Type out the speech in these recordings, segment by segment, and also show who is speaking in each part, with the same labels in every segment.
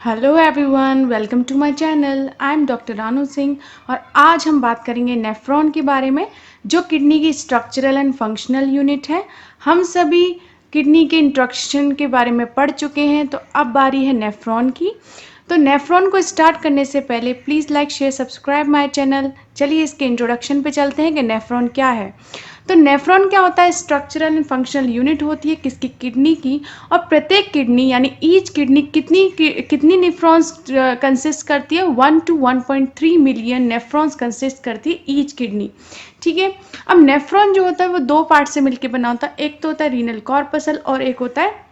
Speaker 1: Hello everyone, welcome to my channel. I am doctor Ranu Singh और आज हम बात करेंगे नेफ्रॉन के बारे में, जो किडनी की स्ट्रक्चरल एंड फंक्शनल यूनिट है। हम सभी किडनी के इंट्रोडक्शन के बारे में पढ़ चुके हैं, तो अब बारी है नेफ्रॉन की। तो नेफ्रॉन को स्टार्ट करने से पहले please like share subscribe my channel. चलिए इसके इंट्रोडक्शन पे चलते हैं कि नेफ्रॉन क्या है। तो नेफ्रॉन क्या होता है? स्ट्रक्चरल एंड फंक्शनल यूनिट होती है किसकी? किडनी की। और प्रत्येक किडनी यानी ईच किडनी कितनी नेफ्रॉन्स कंसिस्ट करती है? 1 to 1.3 मिलियन नेफ्रॉन्स कंसिस्ट करती है ईच किडनी। ठीक है। अब नेफ्रॉन जो होता है वो दो पार्ट से मिलकर बना होता है। एक तो होता है रीनल कॉर्पसल और एक होता है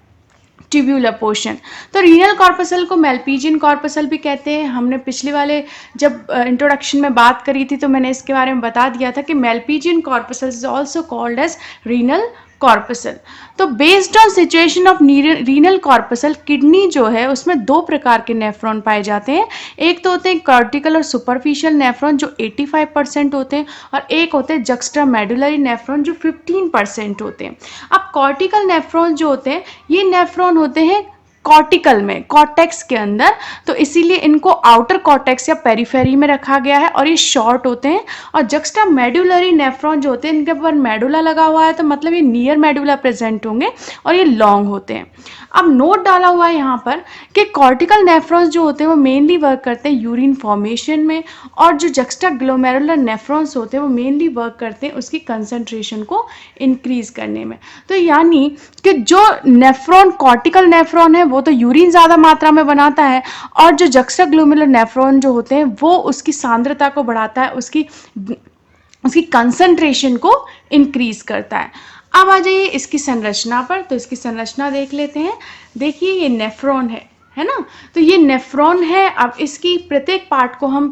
Speaker 1: ट्यूब्यूलर पोर्शन। तो रीनल कॉर्पसल को मेल्पिजियन कॉर्पसल भी कहते हैं। हमने पिछले वाले जब इंट्रोडक्शन में बात करी थी तो मैंने इसके बारे में बता दिया था कि Malpighian corpuscle is also called as renal corpuscle. तो based on situation of renal corpuscle, kidney जो है उसमें दो प्रकार के नेफ्रॉन पाए जाते हैं। एक तो होते हैं कॉर्टिकल और सुपरफिशियल नेफ्रॉन जो 85% होते हैं, और एक होते हैं जक्स्ट्रा मेडुलरी नेफ्रॉन जो 15% होते हैं। अब कॉर्टिकल नेफ्रॉन जो होते हैं, ये नेफ्रॉन होते हैं कॉर्टिकल में, कॉर्टेक्स के अंदर, तो इसीलिए इनको आउटर कॉर्टेक्स या पेरिफेरी में रखा गया है और ये शॉर्ट होते हैं। और जक्स्ट्रा मेडुलरी नेफ्रॉन जो होते हैं, इनके ऊपर मेडुला लगा हुआ है, तो मतलब ये नियर मेडुला प्रेजेंट होंगे और ये लॉन्ग होते हैं। अब नोट डाला हुआ है यहाँ पर कि कॉर्टिकल नेफ्रॉन्स जो होते हैं वो मेनली वर्क करते हैं यूरिन फॉर्मेशन में, और जो जक्स्ट्रा ग्लोमेरुलर नेफ्रॉन्स होते हैं वो मेनली वर्क करते हैं उसकी कंसंट्रेशन को इंक्रीज करने में। तो यानी कि जो नेफ्रॉन कॉर्टिकल नेफ्रॉन है वो तो यूरिन ज़्यादा मात्रा में बनाता है, और जो जक्स्ट्रा ग्लोमेरुलर नेफ्रॉन जो होते हैं वो उसकी सांद्रता को बढ़ाता है, उसकी कंसंट्रेशन को इंक्रीज करता है। अब आ जाइए इसकी संरचना पर। तो इसकी संरचना देख लेते हैं। देखिए ये नेफ्रॉन है ना। तो ये नेफ्रॉन है। अब इसकी प्रत्येक पार्ट को हम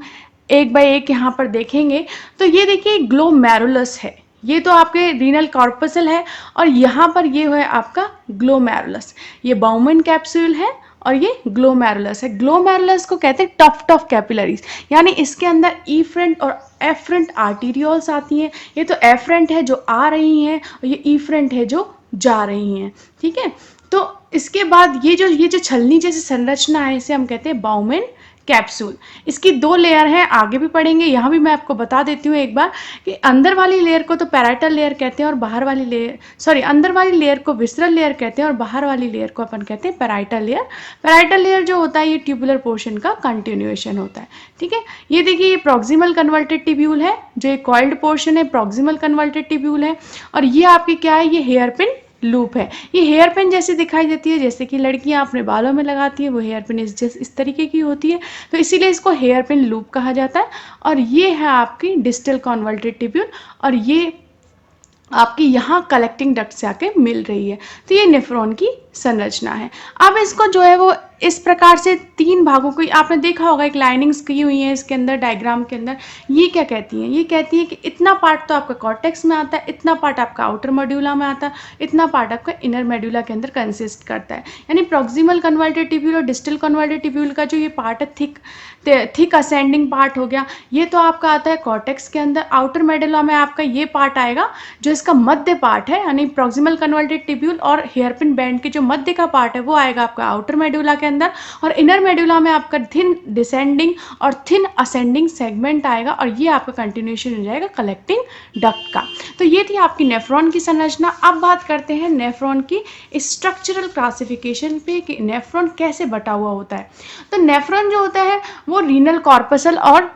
Speaker 1: एक बाय एक यहाँ पर देखेंगे। तो ये देखिए ग्लोमेरुलस है, ये तो आपके रीनल कॉर्पसल है, और यहाँ पर ये है आपका ग्लोमेरुलस। ये बाउमन कैप्सूल है और ये ग्लोमेरुलस है। ग्लोमेरुलस को कहते हैं टफ्ट ऑफ कैपिलरीज, यानी इसके अंदर इफ्रंट और एफरंट आर्टीरियोल्स आती हैं। ये तो एफरंट है जो आ रही हैं और ये इफ्रंट है जो जा रही हैं। ठीक है। तो इसके बाद ये जो छलनी जैसी संरचना है, इसे हम कहते हैं बाउमेन कैप्सूल। इसकी दो लेयर हैं, आगे भी पढ़ेंगे। यहाँ भी मैं आपको बता देती हूँ एक बार कि अंदर वाली लेयर को तो पैराइटल लेयर कहते हैं और बाहर वाली लेयर अंदर वाली लेयर को विसरल लेयर कहते हैं और बाहर वाली लेयर को अपन कहते हैं पैराइटल लेयर। पैराइटल लेयर जो होता है ये ट्यूबुलर पोर्शन का कंटिन्यूएशन होता है। ठीक है। ये देखिए ये प्रॉक्सिमल कन्वर्टेड टिब्यूल है, जो एक कॉइल्ड पोर्शन है प्रॉक्सिमल कन्वर्टेड टिब्यूल है। और ये आपकी क्या है? ये हेयर पिन लूप है। ये हेयर पिन जैसी दिखाई देती है, जैसे कि लड़कियां अपने बालों में लगाती है, वो हेयर पिन इस तरीके की होती है, तो इसीलिए इसको हेयर पिन लूप कहा जाता है। और ये है आपकी डिस्टल कन्वर्टेड टिब्यूल, और ये आपकी यहाँ कलेक्टिंग डक्ट से आके मिल रही है। तो ये नेफ्रॉन की संरचना है। अब इसको जो है वो इस प्रकार से तीन भागों को आपने देखा होगा, एक लाइनिंग्स की हुई है इसके अंदर, डायग्राम के अंदर। ये क्या कहती हैं? ये कहती है कि इतना पार्ट तो आपका कॉर्टेक्स में आता है, इतना पार्ट आपका आउटर मेडुला में आता है, इतना पार्ट आपका इनर मेडुला के अंदर कंसिस्ट करता है। यानी प्रॉक्सिमल कन्वर्टेड टिब्यूल और डिस्टल कन्वर्टेड टिब्यूल का जो ये पार्ट है, थिक असेंडिंग पार्ट हो गया, ये तो आपका आता है कॉर्टेक्स के अंदर। आउटर मेडुला में आपका ये पार्ट आएगा जो इसका मध्य पार्ट है, यानी प्रॉक्सिमल कन्वर्टेड टिब्यूल और हेयरपिन बैंड के जो मध्य का पार्ट है वो आएगा आपका आउटर मेडुला के अंदर। और इनर मेडुला में आपका थिन डिसेंडिंग और थिन असेंडिंग सेगमेंट आएगा, और ये आपका कंटिन्यूएशन हो जाएगा कलेक्टिंग डक्ट का। तो ये थी आपकी नेफ्रॉन की संरचना। अब बात करते हैं नेफ्रॉन की स्ट्रक्चरल क्लासिफिकेशन पे कि नेफ्रॉन कैसे बटा हुआ होता है। तो नेफ्रॉन जो होता है वो रीनल कॉर्पसल और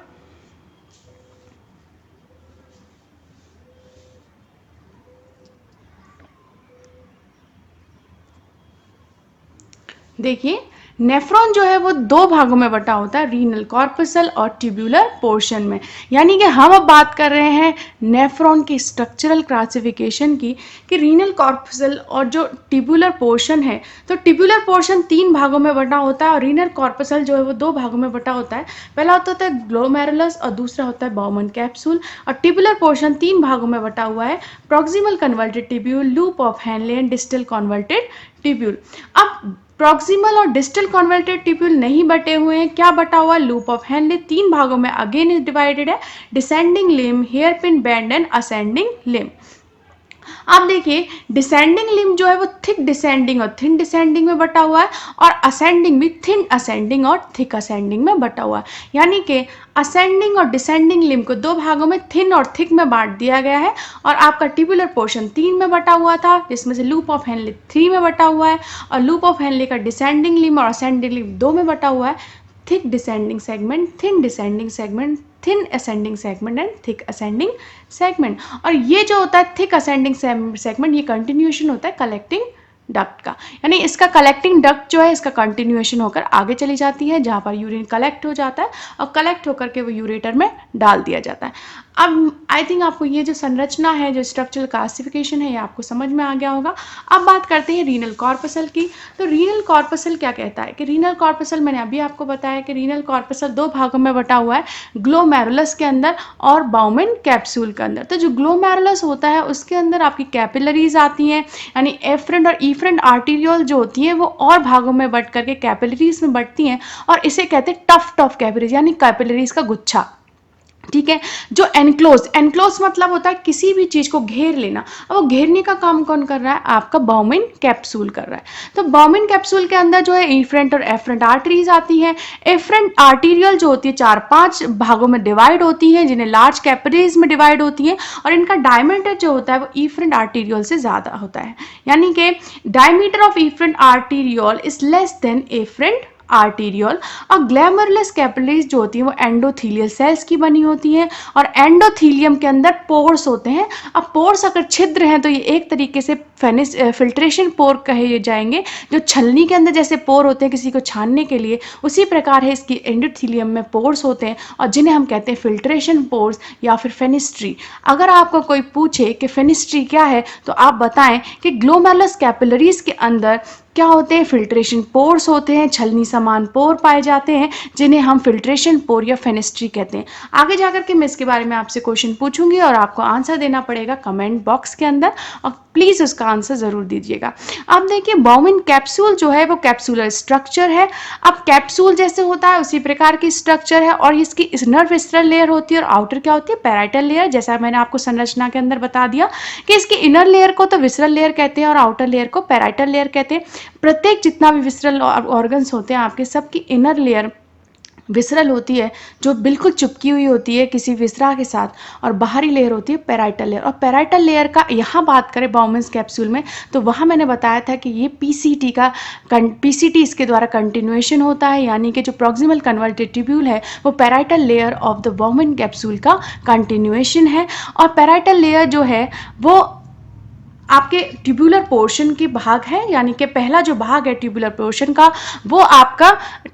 Speaker 1: देखिए नेफ्रॉन जो है वो दो भागों में बटा होता है, रीनल कॉर्पसल और ट्यूब्यूलर पोर्शन में। यानी कि हम अब बात कर रहे हैं नेफ्रॉन की स्ट्रक्चरल क्लासिफिकेशन की कि रीनल कॉर्पसल और जो ट्यूब्यूलर पोर्शन है, तो ट्यूब्यूलर पोर्शन तीन भागों में बटा होता है और रीनल कॉर्पसल जो है वो दो भागों में बटा होता है। पहला होता है ग्लोमेरुलस और दूसरा होता है बाउमन कैप्सूल। और ट्यूब्यूलर पोर्शन तीन भागों में बटा हुआ है, proximal converted tubule, loop of Henle and distal converted tubule. अब प्रॉक्सिमल और डिस्टल कन्वर्टेड टिब्यूल नहीं बटे हुए हैं। क्या बटा हुआ? लूप ऑफ हैनले तीन भागों में अगेन डिवाइडेड है, descending limb, hair pin bend and ascending limb. आप देखिए डिसेंडिंग लिम्ब जो है वो थिक डिसेंडिंग और थिन डिसेंडिंग में बटा हुआ है, और असेंडिंग भी थिन असेंडिंग और थिक असेंडिंग में बटा हुआ है। यानी कि असेंडिंग और डिसेंडिंग लिम्ब को दो भागों में थिन और थिक में बांट दिया गया है, और आपका ट्यूबुलर पोर्शन 3 में बटा हुआ था, जिसमें से लूप ऑफ हेनले 3 में बटा हुआ है, और लूप ऑफ हेनले का डिसेंडिंग लिम्ब और असेंडिंग लिम्ब 2 में बटा हुआ है। Thick descending segment, thin descending segment, thin ascending segment and thick ascending segment. और ये जो होता है थिक असेंडिंग सेगमेंट, ये कंटिन्यूएशन होता है कलेक्टिंग डक्ट का, यानी इसका कलेक्टिंग डक्ट जो है इसका कंटिन्यूएशन होकर आगे चली जाती है, जहाँ पर यूरिन कलेक्ट हो जाता है और कलेक्ट होकर के वो यूरेटर में डाल दिया जाता है। अब आई थिंक आपको ये जो संरचना है, जो स्ट्रक्चरल क्लासिफिकेशन है, ये आपको समझ में आ गया होगा। अब बात करते हैं रीनल कॉर्पसल की। तो रीनल कॉर्पसल क्या कहता है कि रीनल कॉर्पसल, मैंने अभी आपको बताया कि रीनल कॉर्पसल दो भागों में बटा हुआ है, ग्लोमेरुलस के अंदर और बाउमेन कैप्सूल के अंदर। तो जो ग्लोमेरुलस होता है उसके अंदर आपकी कैपिलरीज आती हैं, यानी एफरेंट और ईफरेंट आर्टीरियोल जो होती हैं वो और भागों में बट करके कैपिलरीज में बढ़ती हैं, और इसे कहते हैं टफ्ट ऑफ कैपिलरीज, यानी कैपिलरीज का गुच्छा। ठीक है। जो एनक्लोज, एनक्लोज मतलब होता है किसी भी चीज को घेर लेना। अब वो घेरने का काम कौन कर रहा है? आपका बाउमेन कैप्सूल कर रहा है। तो बाउमेन कैप्सूल के अंदर जो है इफरेंट और एफरेंट आर्टरीज आती हैं। एफरेंट आर्टीरियल जो होती है 4-5 भागों में डिवाइड होती है, जिन्हें लार्ज कैपिलरीज में डिवाइड होती है, और इनका डायमीटर जो होता है वो इफरेंट आर्टीरियल से ज्यादा होता है, यानी कि diameter of afferent arteriole is less than efferent arteriole. और ग्लैमरलेस कैपिलरीज जो होती हैं वो एंडोथीलियल सेल्स की बनी होती हैं, और एंडोथीलियम के अंदर पोर्स होते हैं। अब पोर्स अगर छिद्र हैं तो ये एक तरीके से फिल्ट्रेशन पोर कहे जाएंगे, जो छलनी के अंदर जैसे पोर होते हैं किसी को छानने के लिए, उसी प्रकार है इसकी एंडोथीलियम में पोर्स होते हैं, और जिन्हें हम कहते हैं फिल्ट्रेशन पोर्स या फिर फेनिस्ट्री। अगर आपको कोई पूछे कि फेनिस्ट्री क्या है तो आप बताएं कि ग्लोमेरुलस कैपिलरीज के अंदर क्या होते हैं? फिल्ट्रेशन पोर्स होते हैं, छलनी समान पोर पाए जाते हैं, जिन्हें हम फिल्ट्रेशन पोर या फेनिस्ट्री कहते हैं। आगे जाकर के मैं इसके बारे में आपसे क्वेश्चन पूछूंगी और आपको आंसर देना पड़ेगा कमेंट बॉक्स के अंदर, और प्लीज उसका आंसर जरूर दीजिएगा। अब देखिए बाउमेन कैप्सूल जो है वो कैप्सूलर स्ट्रक्चर है। अब कैप्सूल जैसे होता है उसी प्रकार की स्ट्रक्चर है, और इसकी इनर विसरल लेयर होती है और आउटर क्या होती है? Parietal layer. जैसा मैंने आपको संरचना के अंदर बता दिया कि इसकी इनर लेयर को तो विसरल लेयर कहते हैं और आउटर लेयर को पैराइटल लेयर कहते हैं। प्रत्येक जितना भी विसरल ऑर्गन्स होते हैं आपके, सबकी इनर लेयर विसरल होती है, जो बिल्कुल चिपकी हुई होती है किसी विसरा के साथ, और बाहरी लेयर होती है पैराइटल लेयर। और पैराइटल लेयर का यहाँ बात करें बाउमेन्स कैप्सूल में, तो वहाँ मैंने बताया था कि ये पीसीटी इसके द्वारा कंटिन्यूएशन होता है, यानी कि जो प्रॉक्सिमल कन्वर्टेड ट्यूब्यूल है वो parietal layer of the bowmen capsule का कंटिन्यूएशन है। और पैराइटल लेयर जो है वो आपके ट्यूबुलर पोर्शन के भाग है, यानी कि पहला जो भाग है ट्यूबुलर पोर्शन का, वो आपका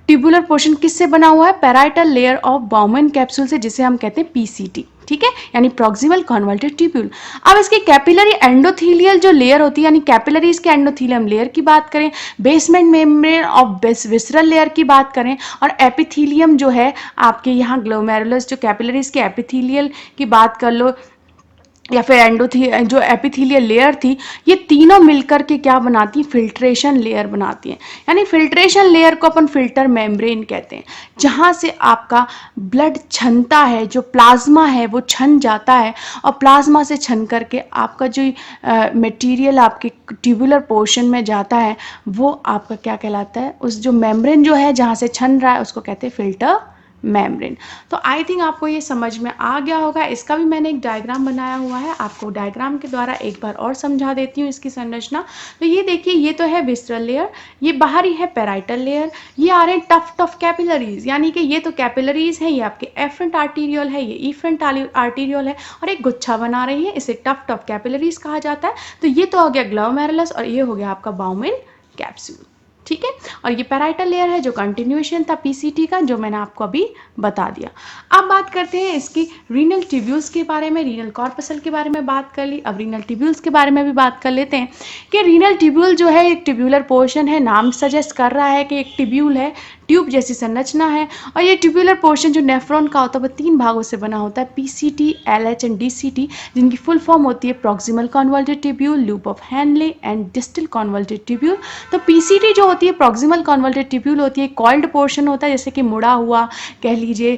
Speaker 1: ट्यूबुलर पोर्शन किससे बना हुआ है? Parietal layer of bowmen capsule से, जिसे हम कहते हैं पीसीटी। ठीक है, यानी प्रॉक्सिमल कन्वर्टेड ट्यूब्यूल। अब इसकी कैपिलरी एंडोथीलियल जो लेयर होती है, यानी कैपिलरीज के एंडोथीलियम लेयर की बात करें, basement membrane of visceral layer की बात करें, और एपिथीलियम जो है आपके यहाँ ग्लोमेरुलस जो कैपिलरीज के एपिथीलियल की बात कर लो, या फिर जो एपिथीलियल लेयर थी, ये तीनों मिलकर के क्या बनाती हैं? फिल्ट्रेशन लेयर बनाती हैं। यानी फिल्ट्रेशन लेयर को अपन फिल्टर मेम्ब्रेन कहते हैं, जहाँ से आपका ब्लड छनता है, जो प्लाज्मा है वो छन जाता है, और प्लाज्मा से छन करके आपका जो मटेरियल आपके ट्यूबुलर पोर्शन में जाता है वो आपका क्या कहलाता है? उस जो मेम्ब्रेन जो है जहाँ से छन रहा है उसको कहते हैं फिल्टर मेम्ब्रेन। तो आई थिंक आपको ये समझ में आ गया होगा। इसका भी मैंने एक डायग्राम बनाया हुआ है, आपको डायग्राम के द्वारा एक बार और समझा देती हूँ इसकी संरचना। तो ये देखिए, ये तो है विसरल लेयर, ये बाहरी है पैराइटल लेयर, ये आ रहे हैं टफ्ट ऑफ कैपिलरीज, यानी कि ये तो कैपिलरीज है, ये आपके एफरेंट आर्टीरियल है, ये इफरेंट आर्टीरियल है, और एक गुच्छा बना रही है, इसे टफ्ट ऑफ कैपिलरीज कहा जाता है। तो ये तो हो गया ग्लोमेरुलस, और ये हो गया आपका बाउमेन कैप्सूल। ठीक है, और ये पैराइटल लेयर है जो कंटिन्यूएशन था पीसीटी का, जो मैंने आपको अभी बता दिया। अब बात करते हैं इसकी रीनल ट्यूब्यूल्स के बारे में। रीनल कॉर्पसल के बारे में बात कर ली, अब रीनल ट्यूब्यूल्स के बारे में भी बात कर लेते हैं कि रीनल ट्यूब्यूल जो है एक ट्यूब्यूलर पोर्शन है, नाम सजेस्ट कर रहा है कि एक ट्यूब्यूल है, ट्यूब जैसी संरचना है। और ये ट्यूब्यूलर पोर्शन जो नेफ्रॉन का होता है वो 3 भागों से बना होता है, पीसीटी, एलएच एंड डीसीटी, जिनकी फुल फॉर्म होती है proximal converted tubule, loop of Henle and distal converted tubule. तो पीसीटी जो होती है प्रॉक्सिमल कन्वर्टेड ट्यूब्यूल होती है, कॉइल्ड पोर्शन होता है, जैसे कि मुड़ा हुआ कह लीजिए,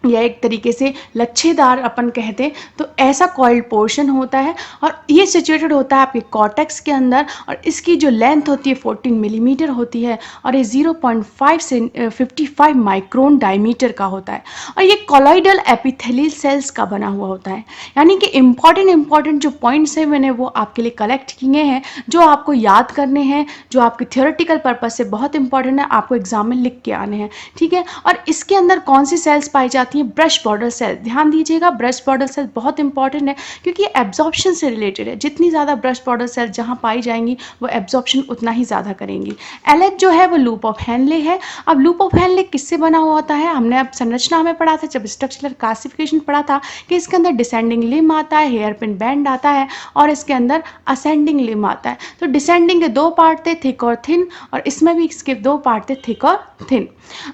Speaker 1: या एक तरीके से लच्छेदार अपन कहते हैं, तो ऐसा कॉइल्ड पोर्शन होता है और ये सिचुएटेड होता है आपके कॉर्टेक्स के अंदर, और इसकी जो लेंथ होती है 14 मिलीमीटर होती है और ये 0.5 से 55 माइक्रोन डायमीटर का होता है, और ये कॉलॉइडल एपिथेलियल सेल्स का बना हुआ होता है। यानी कि इंपॉर्टेंट जो पॉइंट्स हैं मैंने वो आपके लिए कलेक्ट किए हैं, जो आपको याद करने हैं, जो आपके थियोरेटिकल पर्पज से बहुत इंपॉर्टेंट है, आपको एग्जाम में लिख के आने हैं, ठीक है। और इसके अंदर कौन सी सेल्स पाई जाती हैं? Brush border cell. ध्यान दीजिएगा, ब्रश बॉर्डर सेल बहुत इंपॉर्टेंट है क्योंकि ये एब्जॉर्प्शन से रिलेटेड है। जितनी ज़्यादा ब्रश बॉर्डर सेल जहाँ पाई जाएंगी वो एब्जॉर्प्शन उतना ही ज़्यादा करेंगी। एलएच जो है वो लूप ऑफ हेनले है। अब लूप ऑफ हेनले किससे बना हुआ होता है? हमने अब संरचना में पढ़ा था जब स्ट्रक्चरल क्लासिफिकेशन पढ़ा था कि इसके अंदर डिसेंडिंग लिम्ब आता है, हेयर पिन बैंड आता है, और इसके अंदर असेंडिंग लिम्ब आता है। तो डिसेंडिंग के दो पार्ट थे, थिक और थिन, और इसमें भी इसके दो पार्ट थे, थिक और थिन।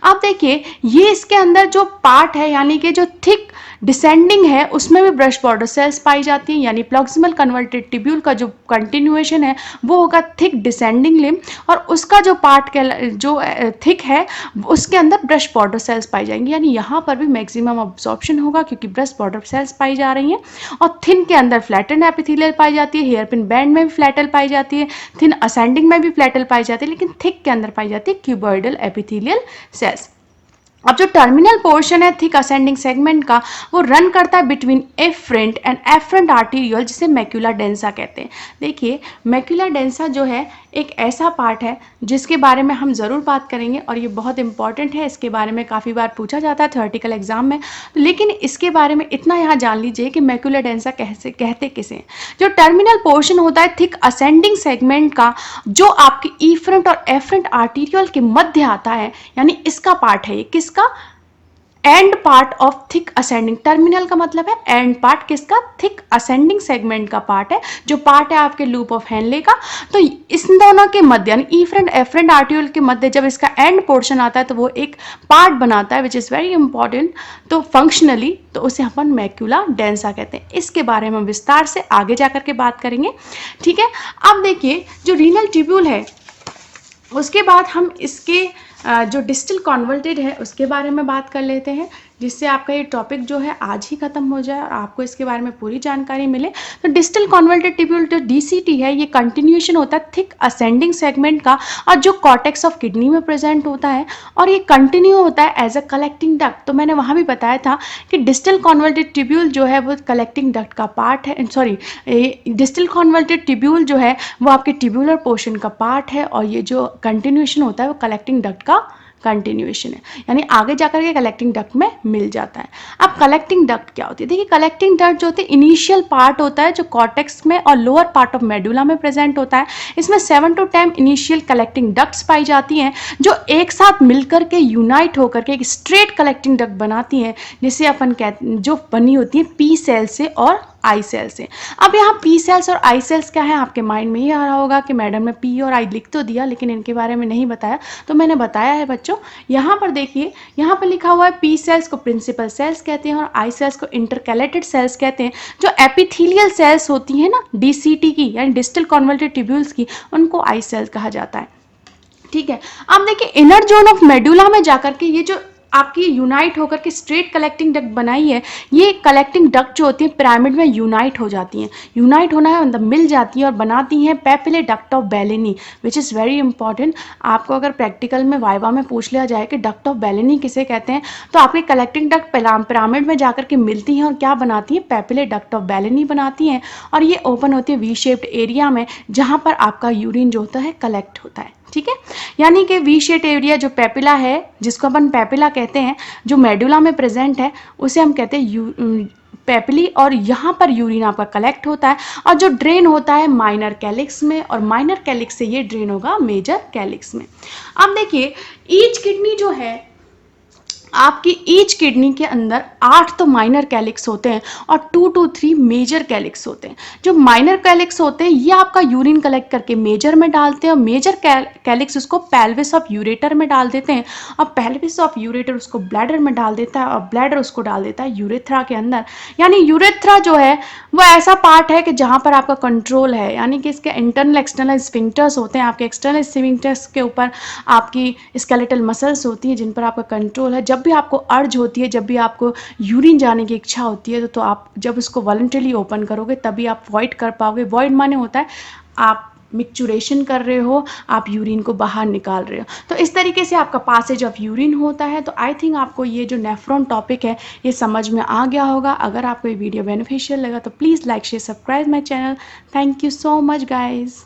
Speaker 1: अब देखिए ये इसके अंदर जो पार्ट है यानी कि जो थिक डिसेंडिंग है उसमें भी ब्रश बॉर्डर सेल्स पाई जाती हैं, यानी प्रोक्सिमल कन्वर्टेड टिब्यूल का जो कंटिन्यूएशन है वो होगा थिक डिसेंडिंग लिम्ब, और उसका जो पार्ट जो थिक है उसके अंदर ब्रश बॉर्डर सेल्स पाई जाएंगी, यानी यहाँ पर भी मैक्सिमम अब्जॉर्प्शन होगा क्योंकि ब्रश बॉर्डर सेल्स पाई जा रही हैं। और थिन के अंदर फ्लैटन एपिथेलियल पाई जाती है, हेयर पिन बैंड में भी फ्लैटल पाई जाती है, थिन असेंडिंग में भी फ्लैटल पाई जाती है, लेकिन थिक के अंदर पाई जाती है क्यूबॉइडल एपिथेलियल सेल्स। अब जो टर्मिनल पोर्शन है थिक असेंडिंग सेगमेंट का वो रन करता है between efferent and efferent arteriole, जिसे मैक्यूला डेंसा कहते हैं। देखिए मैक्यूला डेंसा जो है एक ऐसा पार्ट है जिसके बारे में हम ज़रूर बात करेंगे और ये बहुत इंपॉर्टेंट है, इसके बारे में काफ़ी बार पूछा जाता है थ्योरेटिकल एग्जाम में। लेकिन इसके बारे में इतना यहाँ जान लीजिए कि मैक्यूला डेंसा कैसे कहते किसे। जो टर्मिनल पोर्शन होता है थिक असेंडिंग सेगमेंट का जो आपके इफरेंट और एफरेंट आर्टीरियल के मध्य आता है, यानी इसका पार्ट है ये किसका? And part of thick ascending. Terminal का मतलब है एंड पार्ट, किसका? थिक असेंडिंग सेगमेंट का पार्ट है, जो पार्ट है आपके लूप ऑफ हेनले का। तो इस दोनों के मध्य यानी इफरेंट एफरेंट आर्टियोल के मध्य जब इसका एंड पोर्शन आता है तो वो एक पार्ट बनाता है विच इज़ वेरी इंपॉर्टेंट। तो फंक्शनली तो उसे अपन मैक्यूला डेंसा कहते हैं। इसके बारे में विस्तार से आगे जाकर के बात करेंगे, ठीक है। अब देखिए जो रीनल ट्यूब्यूल है उसके बाद हम इसके जो डिस्टल कॉन्वर्टेड है उसके बारे में बात कर लेते हैं, जिससे आपका ये टॉपिक जो है आज ही खत्म हो जाए और आपको इसके बारे में पूरी जानकारी मिले। तो डिस्टल कॉन्वर्टेड ट्यूब्यूल जो डीसीटी है ये कंटिन्यूएशन होता है थिक असेंडिंग सेगमेंट का, और जो कॉर्टेक्स ऑफ किडनी में प्रेजेंट होता है, और ये कंटिन्यू होता है एज अ कलेक्टिंग डक्ट। तो मैंने वहाँ भी बताया था कि डिस्टल कॉन्वर्टेड ट्यूब्यूल जो है वो कलेक्टिंग डक्ट का पार्ट है, सॉरी डिस्टल कॉन्वर्टेड ट्यूब्यूल जो है वो आपके ट्यूब्यूलर पोर्शन का पार्ट है, और ये जो कंटिन्यूएशन होता है वो कलेक्टिंग डक्ट का कंटिन्यूएशन है, यानी आगे जाकर के कलेक्टिंग डक्ट में मिल जाता है। अब कलेक्टिंग डक्ट क्या होती है? देखिए कलेक्टिंग डक्ट जो होती है इनिशियल पार्ट होता है जो कॉर्टेक्स में और लोअर पार्ट ऑफ मेडुला में प्रेजेंट होता है। इसमें 7 to 10 इनिशियल कलेक्टिंग डक्ट्स पाई जाती हैं जो एक साथ मिलकर के यूनाइट होकर के एक स्ट्रेट कलेक्टिंग डक्ट बनाती हैं, जिसे अपन कहते जो बनी होती है पी सेल से और आई सेल से। अब यहाँ पी सेल्स और आई सेल्स क्या है आपके माइंड में ये आ रहा होगा कि मैडम ने पी और आई लिख तो दिया लेकिन इनके बारे में नहीं बताया। तो मैंने बताया है बच्चों, यहाँ पर देखिए यहाँ पर लिखा हुआ है पी सेल्स को प्रिंसिपल सेल्स कहते हैं और आई सेल्स को इंटरकैलेटेड सेल्स कहते हैं। जो एपिथेलियल सेल्स होती हैं ना डीसीटी की यानी डिस्टल कॉन्वर्टेड ट्यूब्यूल्स की, उनको आई सेल्स कहा जाता है, ठीक है। अब देखिए इनर जोन ऑफ मेडुला में जाकर के ये जो आपकी यूनाइट होकर के स्ट्रेट कलेक्टिंग डक्ट बनाई है, ये कलेक्टिंग डक्ट जो होती है पिरामिड में यूनाइट हो जाती हैं। यूनाइट होना है मतलब मिल जाती है और बनाती हैं papillae duct of Bellini, which is very important. आपको अगर प्रैक्टिकल में वाइवा में पूछ लिया जाए कि डक्ट ऑफ बेलेनी किसे कहते हैं, तो आपकी कलेक्टिंग डक्ट पिरामिड में जाकर के मिलती हैं और क्या बनाती हैं? पैपिले डक्ट ऑफ बेलेनी बनाती हैं, और ये ओपन होती है वी शेप्ड एरिया में जहाँ पर आपका यूरिन जो होता है कलेक्ट होता है, ठीक है। यानी कि वी शेप एरिया जो पेपिला है जिसको अपन पेपिला कहते हैं जो मेडुला में प्रेजेंट है उसे हम कहते हैं पेपिली, और यहाँ पर यूरिन आपका कलेक्ट होता है और जो ड्रेन होता है माइनर कैलिक्स में, और माइनर कैलिक्स से ये ड्रेन होगा मेजर कैलिक्स में। अब देखिए ईच किडनी जो है आपकी ईच किडनी के अंदर 8 तो माइनर कैलिक्स होते हैं और 2 to 3 मेजर कैलिक्स होते हैं। जो माइनर कैलिक्स होते हैं ये आपका यूरिन कलेक्ट करके मेजर में डालते हैं और मेजर कैलिक्स उसको पेल्विस ऑफ यूरेटर में डाल देते हैं और पेल्विस ऑफ यूरेटर उसको ब्लैडर में डाल देता है और ब्लैडर उसको डाल देता है यूरेथ्रा के अंदर। यानी यूरेथ्रा जो है वो ऐसा पार्ट है कि जहाँ पर आपका कंट्रोल है, यानी कि इसके इंटरनल एक्सटर्नल स्फिंक्टर्स होते हैं। आपके एक्सटर्नल स्फिंक्टर्स के ऊपर आपकी स्केलेटल मसल्स होती हैं जिन पर आपका कंट्रोल है। जब जब भी आपको अर्ज होती है, जब भी आपको यूरिन जाने की इच्छा होती है, तो आप जब उसको वॉलंटरली ओपन करोगे तभी आप वॉइड कर पाओगे। वॉइड माने होता है आप मिक्चुरेशन कर रहे हो, आप यूरिन को बाहर निकाल रहे हो। तो इस तरीके से आपका पासेज ऑफ यूरिन होता है। तो आई थिंक आपको ये जो नेफ्रॉन टॉपिक है ये समझ में आ गया होगा। अगर आपको ये वीडियो बेनिफिशियल लगा तो please like share subscribe my channel. Thank you so much guys.